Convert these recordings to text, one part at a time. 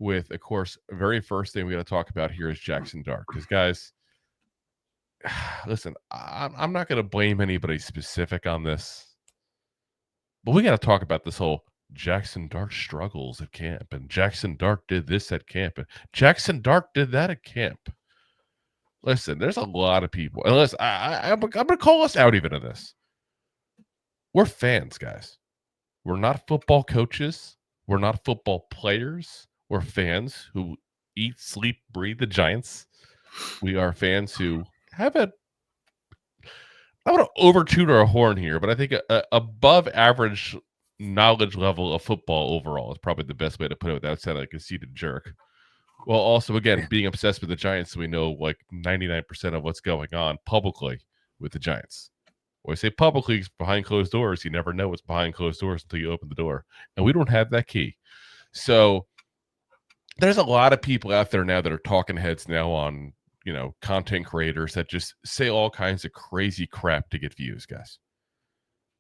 with, of course, very first thing we got to talk about here is Jaxson Dart. Because, guys, listen, I'm not going to blame anybody specific on this, but we got to talk about this whole Jaxson Dart struggles at camp, and Jaxson Dart did this at camp, and Jaxson Dart did that at camp. Listen, there's a lot of people, and listen, I'm going to call us out even in this. We're fans, guys. We're not football coaches. We're not football players. We're fans who eat, sleep, breathe the Giants. We are fans who have a, I want to overtoot our horn here, but I think a above average knowledge level of football overall is probably the best way to put it without sounding like a conceited jerk. Well, also, again, being obsessed with the Giants, so we know like 99% of what's going on publicly with the Giants. When I say publicly, behind closed doors, you never know what's behind closed doors until you open the door. And we don't have that key. So there's a lot of people out there now that are talking heads now on, content creators that just say all kinds of crazy crap to get views, guys.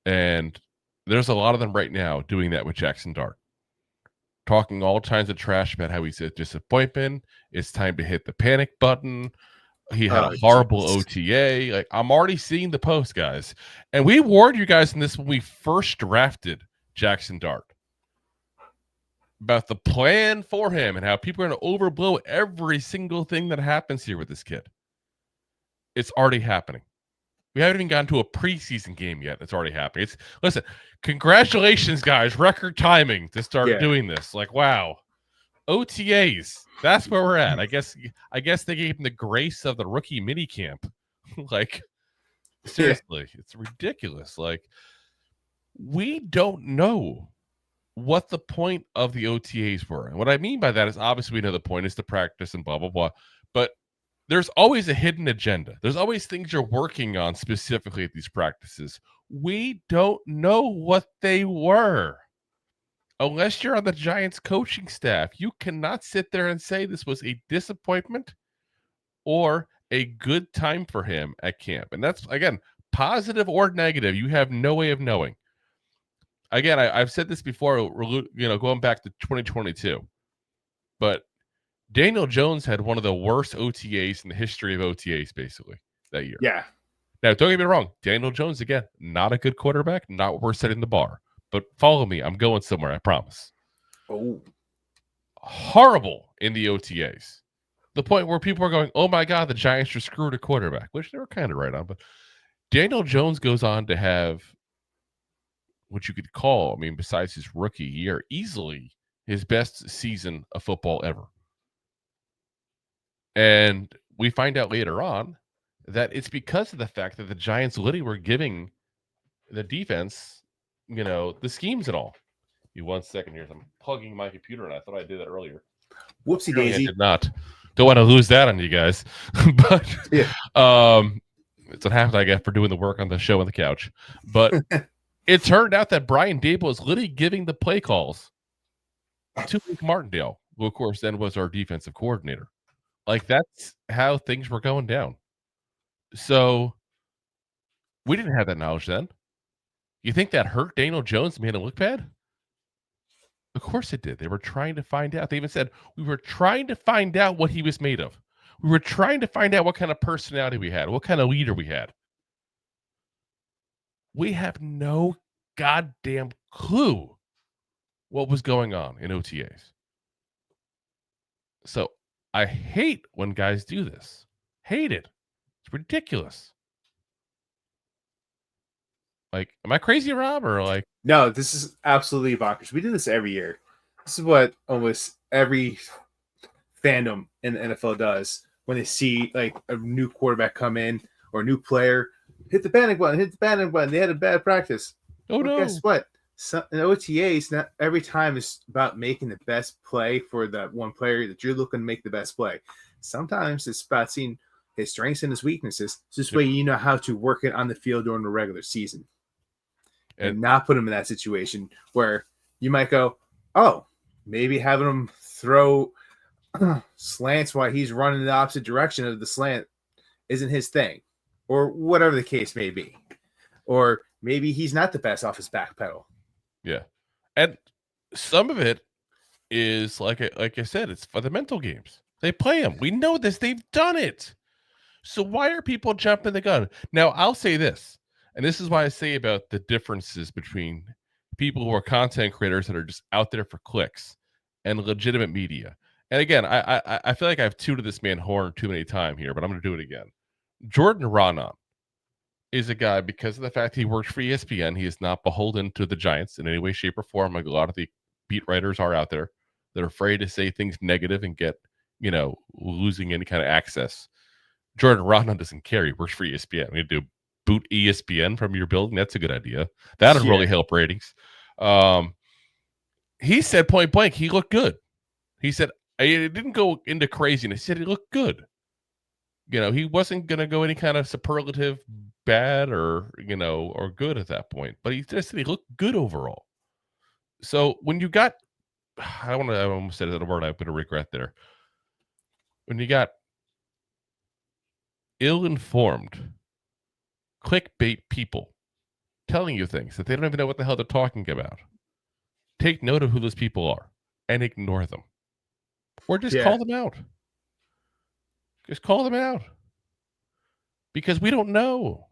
And there's a lot of them right now doing that with Jaxson Dart. Talking all kinds of trash about how he's a disappointment. It's time to hit the panic button. He had a horrible OTA. Like, I'm already seeing the post, guys. And we warned you guys in this when we first drafted Jaxson Dart about the plan for him and how people are going to overblow every single thing that happens here with this kid. It's already happening. We haven't even gotten to a preseason game yet. It's already happening. Listen, congratulations, guys. Record timing to start doing this. Like, wow. OTAs. That's where we're at. I guess they gave him the grace of the rookie mini camp. Like, seriously, it's ridiculous. Like, we don't know what the point of the OTAs were. And what I mean by that is obviously we know the point is to practice and blah, blah, blah. But there's always a hidden agenda. There's always things you're working on specifically at these practices. We don't know what they were. Unless you're on the Giants coaching staff, you cannot sit there and say this was a disappointment or a good time for him at camp. And that's, again, positive or negative. You have no way of knowing. Again, I've said this before, going back to 2022. But Daniel Jones had one of the worst OTAs in the history of OTAs, basically, that year. Yeah. Now, don't get me wrong. Daniel Jones, again, not a good quarterback, not what we're setting the bar. But follow me. I'm going somewhere, I promise. Oh. Horrible in the OTAs. The point where people are going, oh, my God, the Giants are screwed a quarterback, which they were kind of right on. But Daniel Jones goes on to have what you could call, besides his rookie year, easily his best season of football ever. And we find out later on that it's because of the fact that the Giants literally were giving the defense the schemes and all. You 1 second here. I'm plugging my computer, and I thought I did that earlier. Whoopsie daisy. I did not. Don't want to lose that on you guys. But it's what happens, I guess, for doing the work on the show on the couch. But it turned out that Brian Dable was literally giving the play calls to Luke Martindale, who, of course, then was our defensive coordinator. Like, that's how things were going down. So we didn't have that knowledge then. You think that hurt Daniel Jones and made him look bad? Of course it did. They were trying to find out. They even said, we were trying to find out what he was made of. We were trying to find out what kind of personality we had, what kind of leader we had. We have no goddamn clue what was going on in OTAs. So I hate when guys do this. Hate it. It's ridiculous. Like, am I crazy, Rob? Or like, no, this is absolutely bonkers. We do this every year. This is what almost every fandom in the NFL does when they see like a new quarterback come in or a new player. Hit the panic button. They had a bad practice. No. Guess what? In OTAs, not every time is about making the best play for that one player that you're looking to make the best play. Sometimes it's about seeing his strengths and his weaknesses. So this way you know how to work it on the field during the regular season. And not put him in that situation where you might go, oh, maybe having him throw slants while he's running the opposite direction of the slant isn't his thing, or whatever the case may be. Or maybe he's not the best off his back pedal. Yeah. And some of it is like I said, it's fundamental games. They play them. We know this. They've done it. So why are people jumping the gun? Now, I'll say this, and this is why I say about the differences between people who are content creators that are just out there for clicks and legitimate media. And again, I feel like I've tooted this man horn too many times here, but I'm going to do it again. Jordan Raanan is a guy, because of the fact he works for ESPN, he is not beholden to the Giants in any way, shape, or form, like a lot of the beat writers are out there. They're afraid to say things negative and get, losing any kind of access. Jordan Raanan doesn't care. He works for ESPN. We need to boot ESPN from your building. That's a good idea. That would really help ratings. He said point blank, he looked good. He said it didn't go into craziness. He said he looked good. He wasn't going to go any kind of superlative bad or good at that point. But he just said he looked good overall. So when you got, I almost said a word I'm going to regret there. When you got ill-informed, clickbait people telling you things that they don't even know what the hell they're talking about, take note of who those people are and ignore them. Or just call them out. Just call them out. Because we don't know.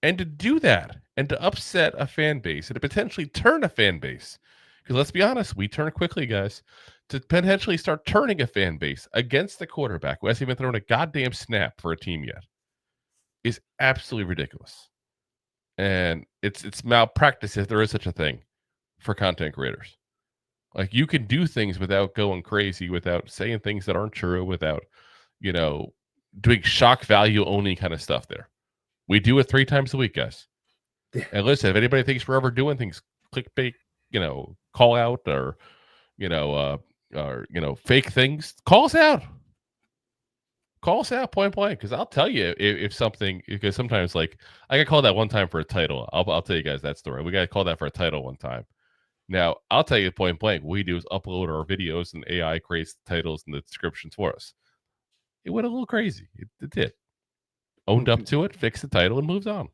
And to do that and to upset a fan base and to potentially turn a fan base, because let's be honest, we turn quickly, guys, to potentially start turning a fan base against the quarterback who hasn't even thrown a goddamn snap for a team yet, is absolutely ridiculous. And it's malpractice, if there is such a thing, for content creators. Like, you can do things without going crazy, without saying things that aren't true, without, doing shock value only kind of stuff there. We do it 3 times a week, guys. And listen, if anybody thinks we're ever doing things clickbait, call out or fake things, call us out. Call us out point blank, because I'll tell you if something, because sometimes, like, I got called that one time for a title. I'll tell you guys that story. We got called that for a title one time. Now, I'll tell you point blank, what we do is upload our videos and AI creates the titles and the descriptions for us. It went a little crazy. It did. Owned up to it, fixed the title, and moved on.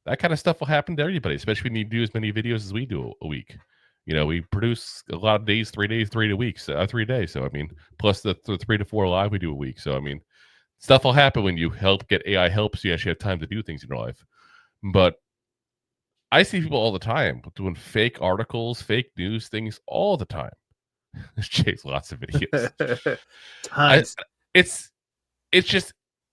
That kind of stuff will happen to everybody, especially when you do as many videos as we do a week. We produce a lot of days, 3 days, 3 weeks, 3 days. So, plus the 3 to 4 live we do a week. So, stuff will happen when you get AI help, so you actually have time to do things in your life. But I see people all the time doing fake articles, fake news things all the time. Jay's lots of videos.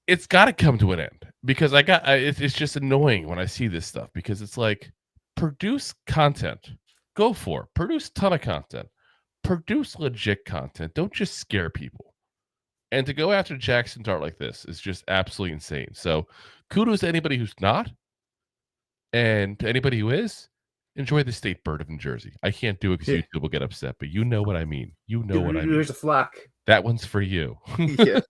It's got to come to an end, because it's just annoying when I see this stuff, because it's like, produce content, go for it, produce a ton of content, produce legit content. Don't just scare people. And to go after Jaxson Dart like this is just absolutely insane. So kudos to anybody who's not, and to anybody who is, enjoy the state bird of New Jersey. I can't do it because YouTube will get upset, but you know what I mean. You know what I mean. There's a flock. That one's for you. Yeah.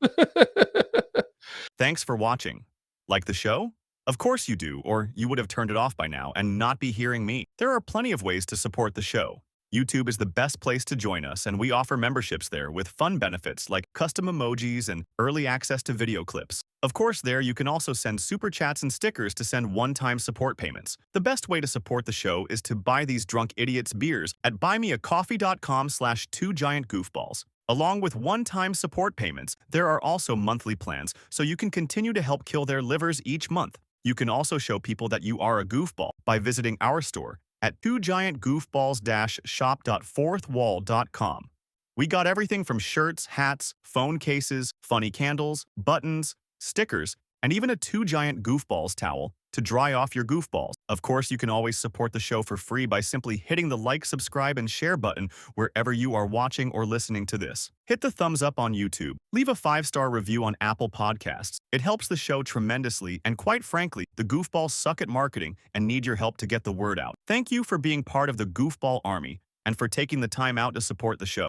Thanks for watching. Like the show? Of course you do, or you would have turned it off by now and not be hearing me. There are plenty of ways to support the show. YouTube is the best place to join us, and we offer memberships there with fun benefits like custom emojis and early access to video clips. Of course, there you can also send super chats and stickers to send one-time support payments. The best way to support the show is to buy these drunk idiots beers at buymeacoffee.com/2giantgoofballs. Along with one-time support payments, there are also monthly plans, so you can continue to help kill their livers each month. You can also show people that you are a goofball by visiting our store at 2giantgoofballs-shop.fourthwall.com. We got everything from shirts, hats, phone cases, funny candles, buttons, stickers, and even a 2 Giant Goofballs towel to dry off your goofballs. Of course, you can always support the show for free by simply hitting the like, subscribe, and share button wherever you are watching or listening to this. Hit the thumbs up on YouTube. Leave a 5-star review on Apple Podcasts. It helps the show tremendously, and quite frankly, the Goofballs suck at marketing and need your help to get the word out. Thank you for being part of the Goofball Army and for taking the time out to support the show.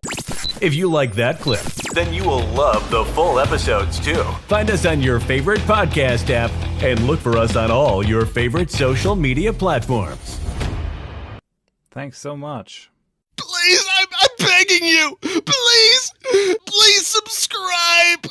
If you like that clip, then you will love the full episodes too. Find us on your favorite podcast app and look for us on all your favorite social media platforms. Thanks so much. Please, I'm begging you. Please subscribe.